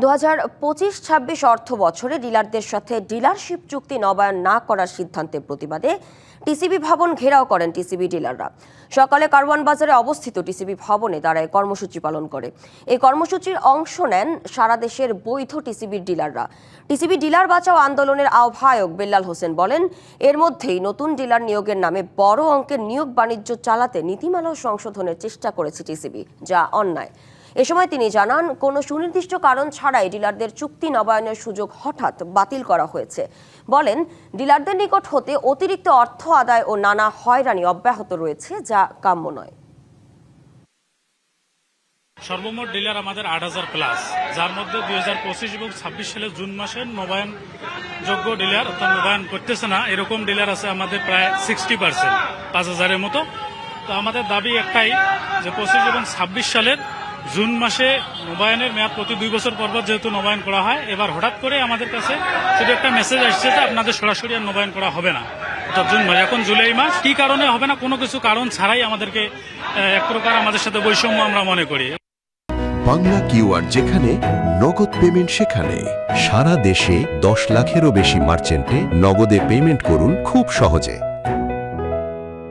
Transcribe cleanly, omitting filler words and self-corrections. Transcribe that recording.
2025-26 অর্থ বছরে ডিলারদের সাথে ডিলারশিপ চুক্তি নবায়ন না করার সিদ্ধান্তের প্রতিবাদে টিসিবি ভবন ঘেরাও করেন টিসিবি ডিলাররা। সকালে কারওয়ান বাজারে অবস্থিত টিসিবি ভবনে তারা কর্মসূচি পালন করে। এই কর্মসূচির অংশ নেন সারা দেশের বৈধ টিসিবির ডিলাররা। টিসিবি ডিলার বাঁচাও আন্দোলনের আহ্বায়ক বেল্লাল হোসেন বলেন, এর মধ্যেই নতুন ডিলার নিয়োগের নামে বড় অঙ্কের নিয়োগ বাণিজ্য চালাতে নীতিমালা সংশোধনের চেষ্টা করেছে টিসিবি, যা অন্যায়। এ সময় তিনি জানান, কোনো সুনির্দিষ্ট কারণ ছাড়াই ডিলারদের চুক্তি নবায়নের সুযোগ হঠাৎ বাতিল করা হয়েছে। বলেন, ডিলারদের নিকট হতে অতিরিক্ত অর্থ আদায় ও নানা হয়রানি অব্যাহত রয়েছে, যা কাম্য নয়। সর্বমোট ডিলার আমাদের ৮,০০০ প্লাস, যার মধ্যে 2025 এবং 26 সালের জুন মাসের নবায়ন যোগ্য ডিলার অর্থাৎ নবায়ন করতেছে না এরকম ডিলার আছে আমাদের প্রায় 60%, ৫,০০০-এর মতো। তো আমাদের দাবি একটাই যে 25 এবং 26 সালের জুন মাসে নবায়নের মেয়াদ প্রতি 2 বছর পর যেহেতু নবায়ন করা হয়, এবার হঠাৎ করে আমাদের কাছে শুধু একটা মেসেজ আসছে যে আপনাদের সরাসরি আর নবায়ন করা হবে না। অর্থাৎ জুন মাস, এখন জুলাই মাস, কি কারণে হবে না কোনো কিছু কারণ ছাড়াই আমাদেরকে এক প্রকার আমাদের সাথে বৈষম্য আমরা মনে করি। বাংলা কিউআর যেখানে নগদ পেমেন্ট সেখানে। সারা দেশে 10 লাখেরও বেশি মার্চেন্টে নগদে পেমেন্ট করুন খুব সহজে।